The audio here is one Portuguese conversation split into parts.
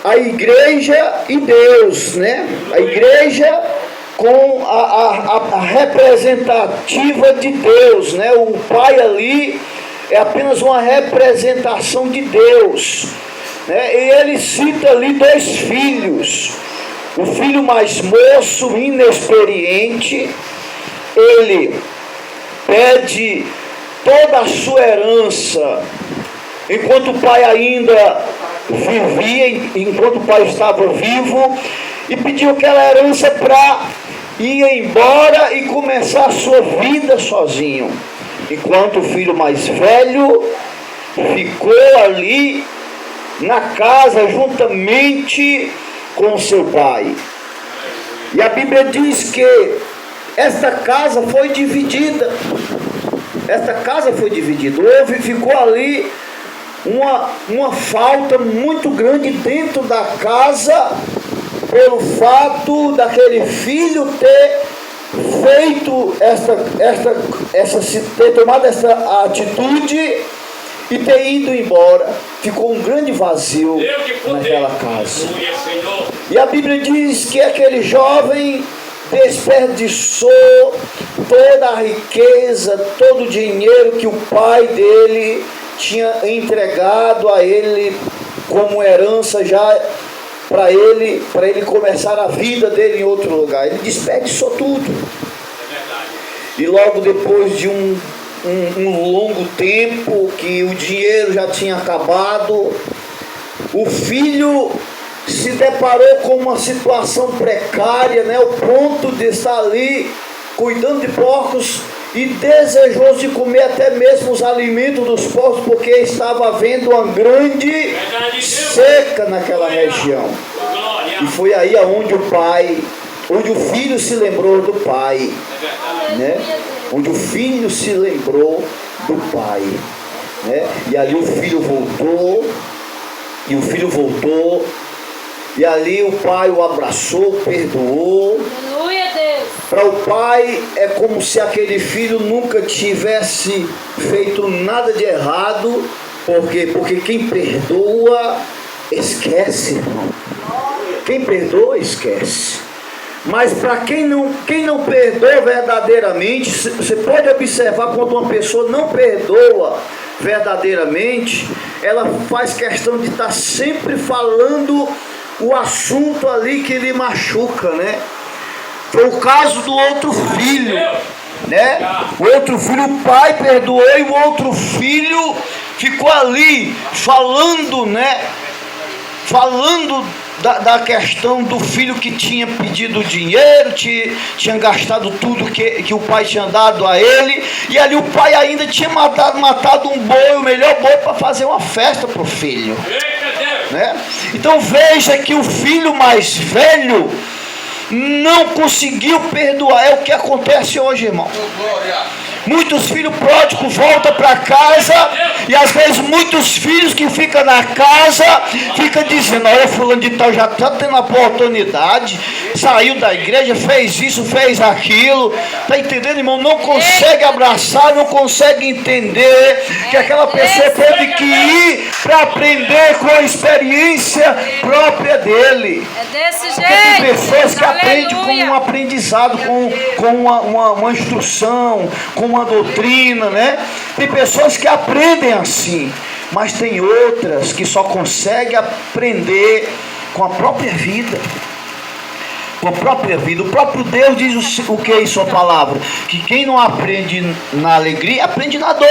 a igreja e Deus, né? A igreja com a representativa de Deus, né? O pai ali é apenas uma representação de Deus, né? E ele cita ali 2 filhos. O filho mais moço, inexperiente, ele pede toda a sua herança, enquanto o pai ainda vivia, enquanto o pai estava vivo, e pediu aquela herança para ir embora e começar a sua vida sozinho, enquanto o filho mais velho ficou ali na casa juntamente com seu pai. E a Bíblia diz que esta casa foi dividida. Ficou ali uma falta muito grande dentro da casa, pelo fato daquele filho ter feito ter tomado essa atitude e ter ido embora. Ficou um grande vazio naquela casa. E a Bíblia diz que aquele jovem desperdiçou toda a riqueza, todo o dinheiro que o pai dele tinha entregado a ele como herança já para ele começar a vida dele em outro lugar. Ele desperdiçou tudo. E logo depois de um longo tempo que o dinheiro já tinha acabado, o filho se deparou com uma situação precária, né? O ponto de estar ali cuidando de porcos e desejoso de comer até mesmo os alimentos dos porcos, porque estava havendo uma grande seca naquela região. E foi aí onde o filho se lembrou do pai, né? Onde o filho se lembrou do pai, né? E ali o filho voltou, e ali o pai o abraçou, perdoou. Aleluia, Deus. Para o pai é como se aquele filho nunca tivesse feito nada de errado. Por quê? Porque quem perdoa, esquece, irmão. Quem perdoa, esquece. Mas para quem não perdoa verdadeiramente, você pode observar quando uma pessoa não perdoa verdadeiramente, ela faz questão de estar sempre falando o assunto ali que lhe machuca, né? Foi o caso do outro filho, né? O outro filho, o pai perdoou e o outro filho ficou ali falando, né? Falando da questão do filho que tinha pedido dinheiro, tinha gastado tudo que o pai tinha dado a ele, e ali o pai ainda tinha matado um boi, o melhor boi, para fazer uma festa para o filho, né? Então veja que o filho mais velho não conseguiu perdoar. É o que acontece hoje, irmão. Muitos filhos pródigos voltam para casa, e às vezes muitos filhos que ficam na casa ficam dizendo: olha, fulano de tal já está tendo a oportunidade, saiu da igreja, fez isso, fez aquilo. Está entendendo, irmão? Não consegue abraçar, não consegue entender que aquela pessoa teve que ir para aprender com a experiência própria dele. É desse jeito. Porque tem pessoas que aprendem com um aprendizado, com uma instrução, com uma doutrina, né? Tem pessoas que aprendem assim, mas tem outras que só conseguem aprender com a própria vida. Com a própria vida. O próprio Deus diz o que em sua palavra? Que quem não aprende na alegria, aprende na dor.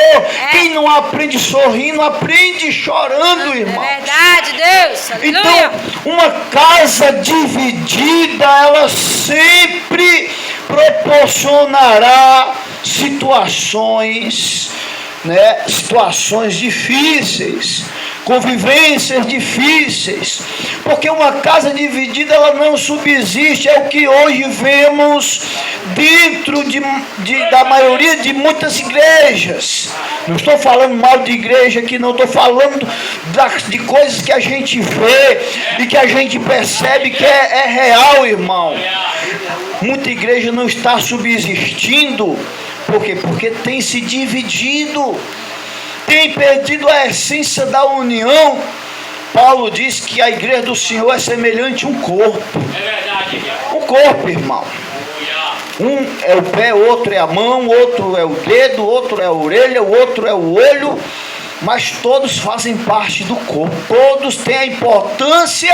Quem não aprende sorrindo, aprende chorando, irmão. É verdade, Deus. Aleluia. Então, uma casa dividida, ela sempre proporcionará situações, né? Situações difíceis, convivências difíceis, porque uma casa dividida, ela não subsiste. É o que hoje vemos dentro da maioria de muitas igrejas. Não estou falando mal de igreja aqui, não estou falando de coisas que a gente vê e que a gente percebe que é real, irmão. Muita igreja não está subsistindo. Por quê? Porque tem se dividido, tem perdido a essência da união, Paulo diz que a igreja do Senhor é semelhante a um corpo. É verdade, irmão. Um corpo, irmão. Um é o pé, outro é a mão, outro é o dedo, outro é a orelha, o outro é o olho. Mas todos fazem parte do corpo. Todos têm a importância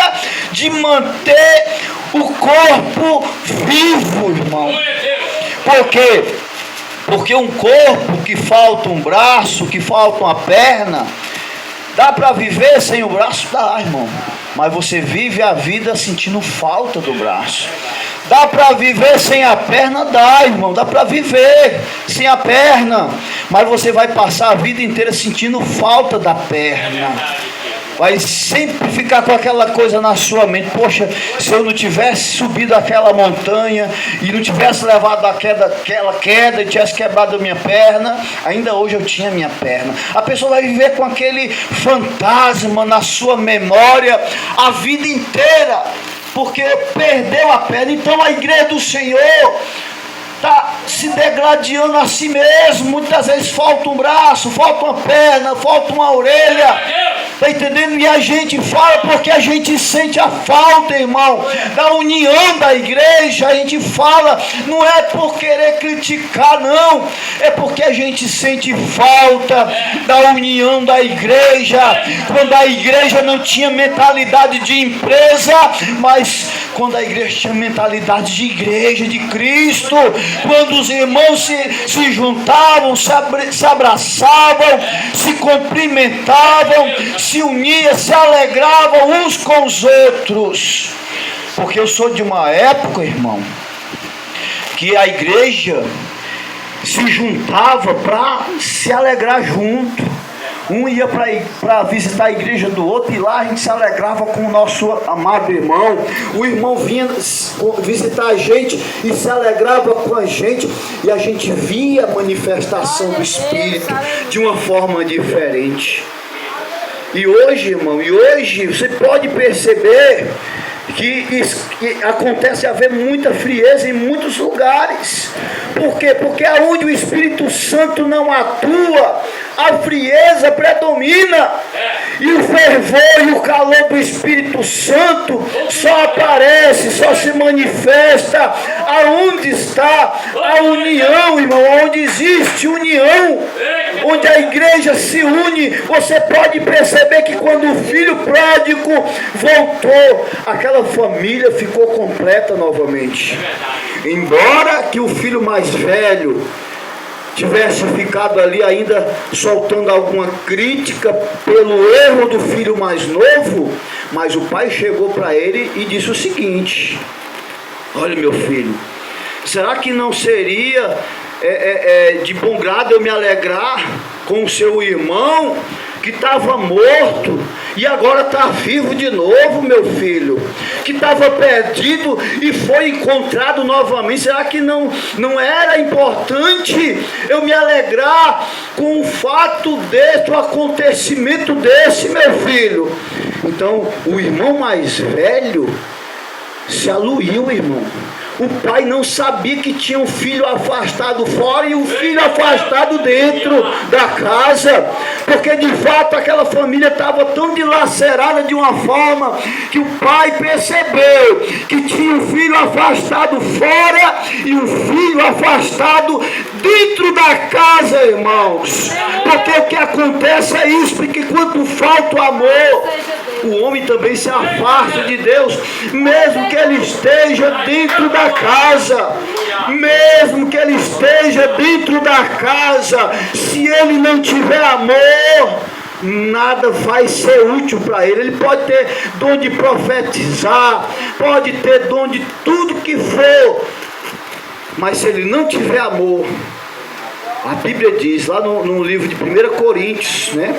de manter o corpo vivo, irmão. Por quê? Porque um corpo que falta um braço, que falta uma perna, dá para viver sem o braço? Dá, irmão. Mas você vive a vida sentindo falta do braço. Dá para viver sem a perna? Dá, irmão. Dá para viver sem a perna. Mas você vai passar a vida inteira sentindo falta da perna. Vai sempre ficar com aquela coisa na sua mente. Poxa, se eu não tivesse subido aquela montanha e não tivesse levado aquela queda e tivesse quebrado a minha perna, ainda hoje eu tinha minha perna. A pessoa vai viver com aquele fantasma na sua memória a vida inteira, porque perdeu a perna. Então a igreja do Senhor está se degradando a si mesmo. Muitas vezes falta um braço, falta uma perna, falta uma orelha. Está entendendo? E a gente fala porque a gente sente a falta, irmão, da união da igreja. A gente fala, não é por querer criticar, não. É porque a gente sente falta da união da igreja. Quando a igreja não tinha mentalidade de empresa, mas quando a igreja tinha mentalidade de igreja, de Cristo. Quando os irmãos se juntavam, se abraçavam, se cumprimentavam, se uniam, se alegravam uns com os outros. Porque eu sou de uma época, irmão, que a igreja se juntava para se alegrar junto. Um ia para visitar a igreja do outro, e lá a gente se alegrava com o nosso amado irmão. O irmão vinha visitar a gente e se alegrava com a gente, e a gente via a manifestação do Espírito de uma forma diferente. E hoje, irmão, você pode perceber que acontece haver muita frieza em muitos lugares. Por quê? Porque aonde o Espírito Santo não atua, a frieza predomina. E o fervor e o calor do Espírito Santo só aparece, só se manifesta aonde está a união, irmão. Onde existe união, onde a igreja se une. Você pode perceber que quando o filho pródigo voltou, aquela família ficou completa novamente. Embora que o filho mais velho tivesse ficado ali ainda soltando alguma crítica pelo erro do filho mais novo, mas o pai chegou para ele e disse o seguinte: olha, meu filho, será que não seria de bom grado eu me alegrar com o seu irmão que estava morto e agora está vivo de novo, meu filho, que estava perdido e foi encontrado novamente? Será que não era importante eu me alegrar com um fato desse, um acontecimento desse, meu filho? Então o irmão mais velho se aluiu, irmão. O pai não sabia que tinha um filho afastado fora e um filho afastado dentro da casa, porque de fato aquela família estava tão dilacerada de uma forma que o pai percebeu que tinha um filho afastado fora e um filho afastado dentro da casa, irmãos. Porque o que acontece é isso, porque quando falta o amor, o homem também se afasta de Deus, mesmo que ele esteja dentro da casa. Mesmo que ele esteja dentro da casa, se ele não tiver amor, nada vai ser útil para ele. Ele pode ter dom de profetizar, pode ter dom de tudo que for, mas se ele não tiver amor, a Bíblia diz lá no livro de 1 Coríntios, né,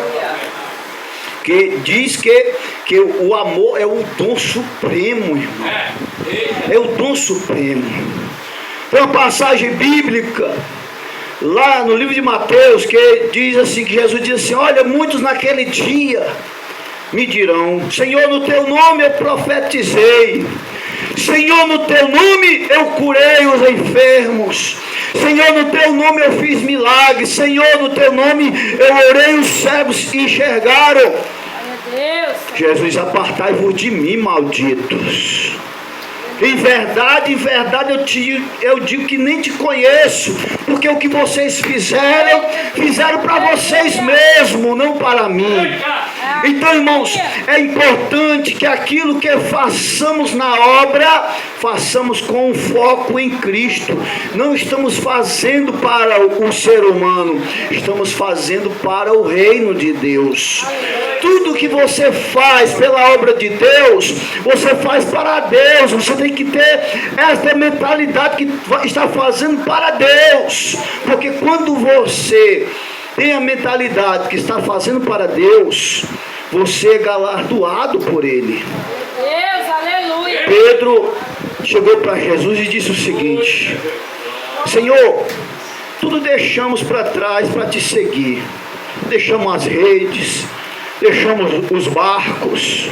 que diz que o amor é o dom supremo, irmão. É o dom supremo. Tem uma passagem bíblica lá no livro de Mateus que diz assim, que Jesus diz assim: olha, muitos naquele dia me dirão: Senhor, no teu nome eu profetizei, Senhor, no teu nome eu curei os enfermos, Senhor, no teu nome eu fiz milagres, Senhor, no teu nome eu orei, os cegos enxergaram. Deus. Jesus, apartai-vos de mim, malditos. Em verdade, eu digo que nem te conheço, porque o que vocês fizeram para vocês mesmos, não para mim. Então, irmãos, é importante que aquilo que façamos na obra, façamos com foco em Cristo. Não estamos fazendo para o ser humano, estamos fazendo para o reino de Deus. Tudo que você faz pela obra de Deus, você faz para Deus. Você tem que ter essa mentalidade que está fazendo para Deus. Porque quando você tem a mentalidade que está fazendo para Deus, você é galardoado por Ele. Deus, aleluia. Pedro chegou para Jesus e disse o seguinte: Senhor, tudo deixamos para trás para te seguir. Deixamos as redes, deixamos os barcos,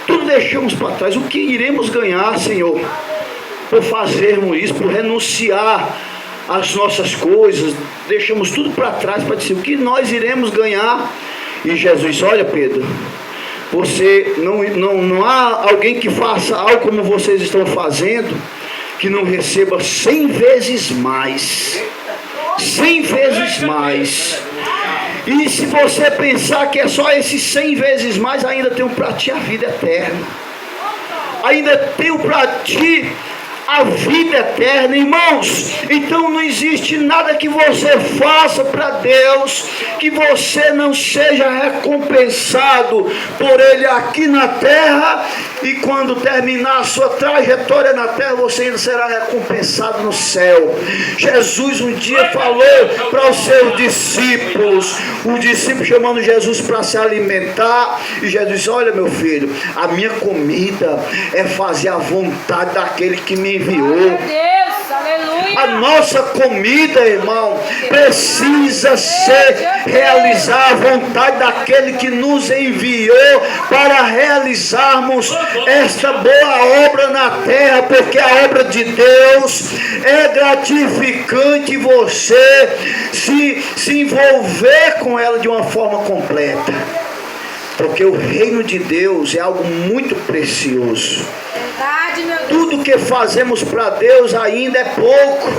tudo deixamos para trás. O que iremos ganhar, Senhor, por fazermos isso, por renunciar às nossas coisas? Deixamos tudo para trás para dizer o que nós iremos ganhar. E Jesus, olha, Pedro, você não há alguém que faça algo como vocês estão fazendo que não receba 100 vezes mais. 100 vezes mais. E se você pensar que é só esses 100 vezes mais, ainda tenho para ti a vida eterna. Ainda tenho para ti a vida eterna, irmãos. Então não existe nada que você faça para Deus que você não seja recompensado por Ele aqui na terra, e quando terminar a sua trajetória na terra, você ainda será recompensado no céu. Jesus um dia falou para os seus discípulos, o discípulo chamando Jesus para se alimentar, e Jesus disse: olha, meu filho, a minha comida é fazer a vontade daquele que me enviou. Deus, aleluia. A nossa comida, irmão, precisa ser realizar a vontade daquele que nos enviou para realizarmos esta boa obra na terra, porque a obra de Deus é gratificante você se envolver com ela de uma forma completa, porque o reino de Deus é algo muito precioso. Tudo que fazemos para Deus ainda é pouco,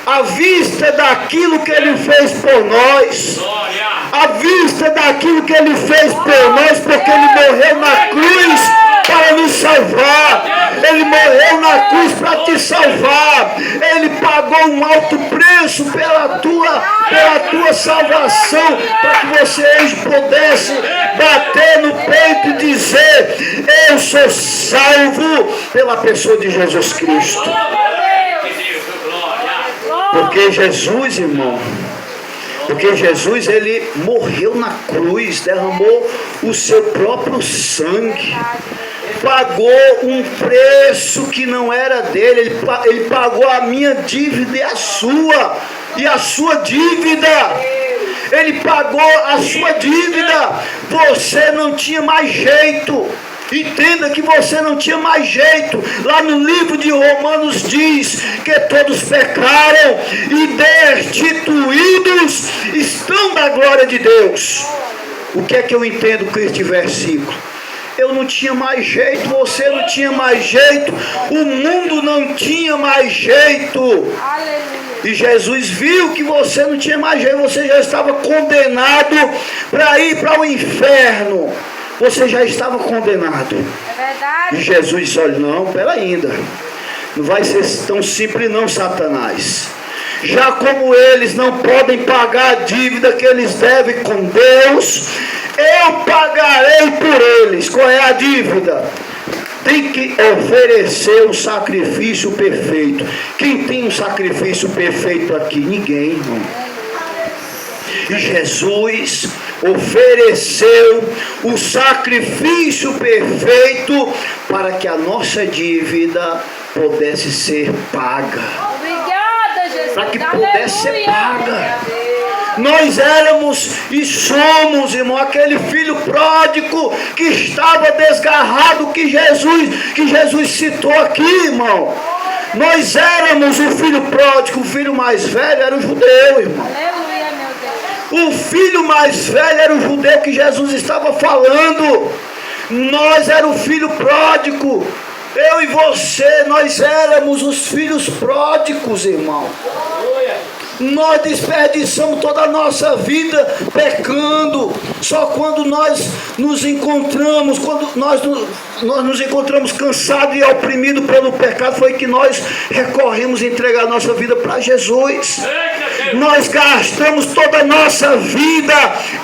à vista daquilo que Ele fez por nós, à vista daquilo que Ele fez por nós, porque Ele morreu na cruz para nos salvar. Ele morreu na cruz para te salvar. Ele pagou um alto preço pela tua salvação, para que você hoje pudesse bater no peito e dizer: eu sou salvo pela pessoa de Jesus Cristo. Porque Jesus, irmão, Ele morreu na cruz, derramou o seu próprio sangue, pagou um preço que não era dele. Ele pagou a minha dívida e a sua dívida. Ele pagou a sua dívida. Você não tinha mais jeito. Entenda que você não tinha mais jeito. Lá no livro de Romanos diz que todos pecaram e destituídos estão da glória de Deus. O que é que eu entendo com este versículo? Eu não tinha mais jeito, você não tinha mais jeito, o mundo não tinha mais jeito. E Jesus viu que você não tinha mais jeito, você já estava condenado para ir para o inferno. Você já estava condenado. É verdade. E Jesus disse: olha, não, pera ainda. Não vai ser tão simples não, Satanás. Já como eles não podem pagar a dívida que eles devem com Deus, eu pagarei por eles. Qual é a dívida? Tem que oferecer o sacrifício perfeito. Quem tem um sacrifício perfeito aqui? Ninguém, irmão. E Jesus ofereceu o sacrifício perfeito para que a nossa dívida pudesse ser paga. Obrigada, Jesus. Para que pudesse ser paga. Nós éramos e somos, irmão, aquele filho pródigo que estava desgarrado, que Jesus citou aqui, irmão. Nós éramos o filho pródigo, o filho mais velho era o judeu, irmão. Aleluia, meu Deus. O filho mais velho era o judeu que Jesus estava falando. Nós era o filho pródigo. Eu e você, nós éramos os filhos pródigos, irmão. Nós desperdiçamos toda a nossa vida pecando. Só quando nós nos encontramos, nos encontramos cansados e oprimidos pelo pecado, foi que nós recorremos a entregar a nossa vida para Jesus. Nós gastamos toda a nossa vida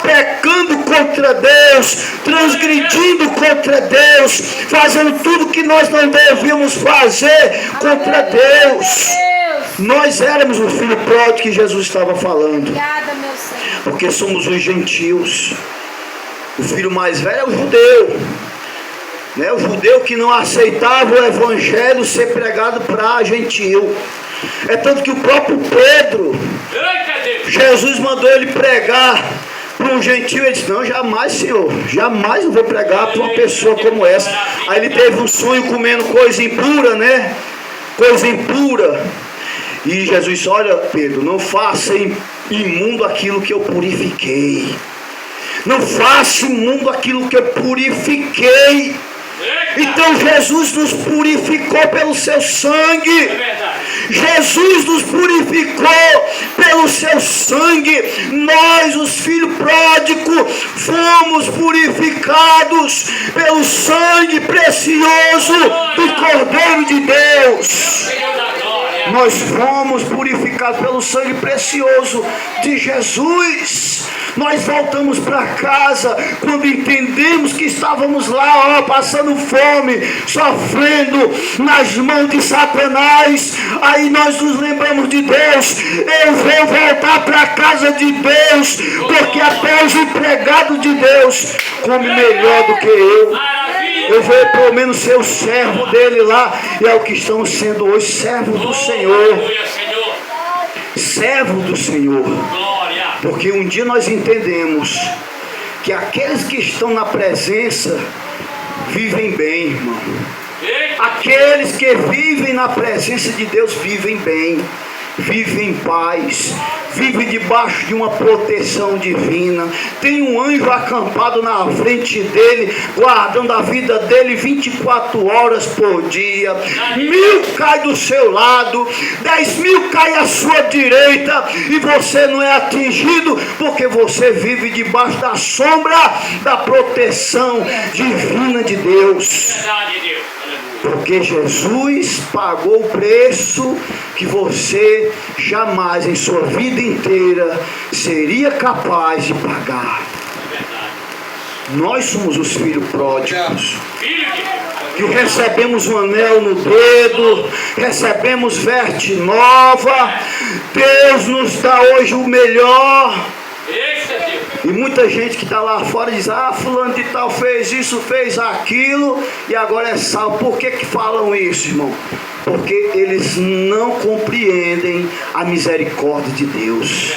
pecando contra Deus, transgredindo contra Deus, fazendo tudo que nós não devíamos fazer contra Deus. Nós éramos o filho pródigo que Jesus estava falando. Obrigada, meu Senhor. Porque somos os gentios. O filho mais velho é o judeu. Né? O judeu que não aceitava o evangelho ser pregado para gentio. É tanto que o próprio Pedro, Jesus mandou ele pregar para um gentio. Ele disse: não, jamais, Senhor, jamais eu vou pregar para uma pessoa como essa. Aí ele teve um sonho comendo coisa impura, né? Coisa impura. E Jesus disse: olha, Pedro, não faça imundo aquilo que eu purifiquei. Não faça imundo aquilo que eu purifiquei. Então Jesus nos purificou pelo seu sangue. Jesus nos purificou pelo seu sangue. Nós, os filhos pródigos, fomos purificados pelo sangue precioso do Cordeiro de Deus. Nós fomos purificados pelo sangue precioso de Jesus. Nós voltamos para casa quando entendemos que estávamos lá, passando fome, sofrendo nas mãos de Satanás. Aí nós nos lembramos de Deus. Eu vou voltar para a casa de Deus, porque até os empregados de Deus comem melhor do que eu. Eu vou pelo menos ser o servo dele lá. E é o que estamos sendo hoje, servo do Senhor. Servo do Senhor. Porque um dia nós entendemos que aqueles que estão na presença vivem bem, irmão. Aqueles que vivem na presença de Deus vivem bem, vivem em paz, vivem debaixo de uma proteção divina. Tem um anjo acampado na frente dele, guardando a vida dele 24 horas por dia. 1000 cai do seu lado, 10.000 cai à sua direita, e você não é atingido, porque você vive debaixo da sombra da proteção divina de Deus. Porque Jesus pagou o preço que você jamais em sua vida inteira seria capaz de pagar. Nós somos os filhos pródigos, que recebemos um anel no dedo, recebemos veste nova. Deus nos dá hoje o melhor. E muita gente que está lá fora diz: ah, fulano de tal fez isso, fez aquilo, e agora é salvo. Por que falam isso, irmão? Porque eles não compreendem a misericórdia de Deus.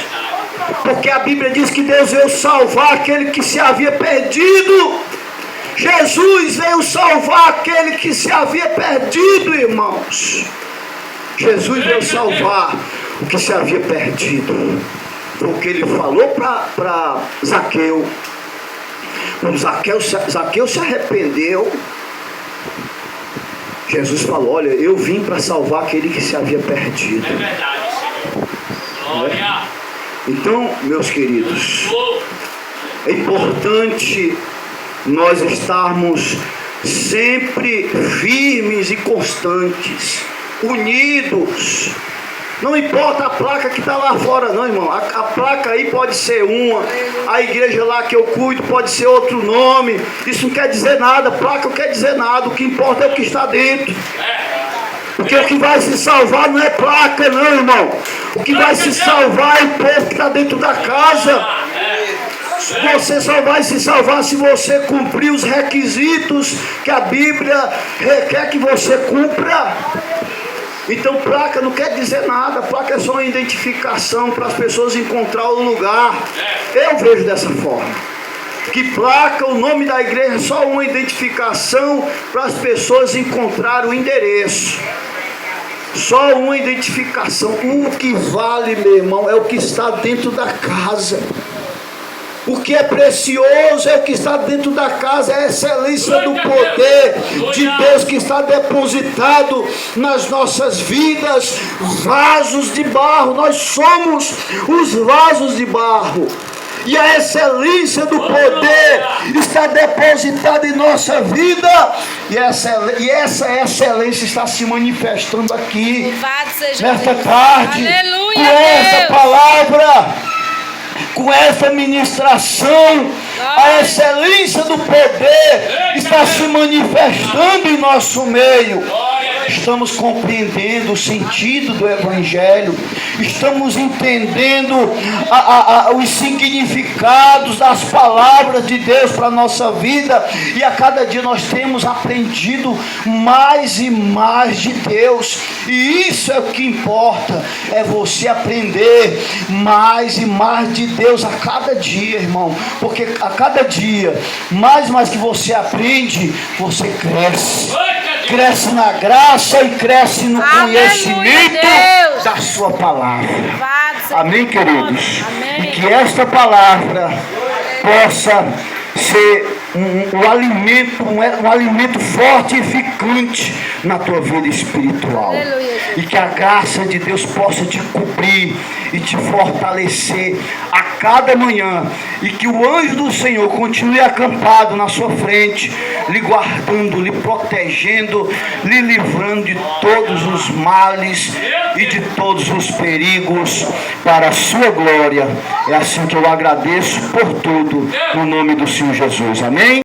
Porque a Bíblia diz que Deus veio salvar aquele que se havia perdido. Jesus veio salvar aquele que se havia perdido, irmãos. Jesus veio salvar o que se havia perdido. Porque ele falou para Zaqueu. Quando Zaqueu se arrependeu, Jesus falou: olha, eu vim para salvar aquele que se havia perdido. É verdade, Senhor. Glória. Então, meus queridos, é importante nós estarmos sempre firmes e constantes, unidos. Não importa a placa que está lá fora não, irmão. A placa aí pode ser uma, a igreja lá que eu cuido pode ser outro nome. Isso não quer dizer nada, placa não quer dizer nada. O que importa é o que está dentro. Porque o que vai se salvar não é placa não, irmão. O que vai se salvar é o povo que está dentro da casa. Você só vai se salvar se você cumprir os requisitos que a Bíblia requer que você cumpra. Então placa não quer dizer nada, placa é só uma identificação para as pessoas encontrar o lugar. Eu vejo dessa forma, que placa, o nome da igreja é só uma identificação para as pessoas encontrarem o endereço. Só uma identificação. O que vale, meu irmão, é o que está dentro da casa. O que é precioso é o que está dentro da casa, é a excelência do poder de Deus que está depositado nas nossas vidas. Vasos de barro, nós somos os vasos de barro. E a excelência do poder está depositada em nossa vida. E essa excelência está se manifestando aqui, nesta tarde, Aleluia, com essa Deus. palavra, com essa ministração. A excelência do poder está se manifestando em nosso meio. Estamos compreendendo o sentido do Evangelho, estamos entendendo os significados das palavras de Deus para a nossa vida, e a cada dia nós temos aprendido mais e mais de Deus, e isso é o que importa, é você aprender mais e mais de Deus a cada dia, irmão, porque a cada dia, mais e mais que você aprende, você cresce na graça e cresce no conhecimento da sua palavra. Amém, queridos? Amém. E que esta palavra possa ser um alimento fortificante na tua vida espiritual. Aleluia. E que a graça de Deus possa te cobrir e te fortalecer a cada manhã, e que o anjo do Senhor continue acampado na sua frente, lhe guardando, lhe protegendo, lhe livrando de todos os males e de todos os perigos, para a sua glória. É assim que eu agradeço por tudo, no nome do Senhor Jesus. Amém.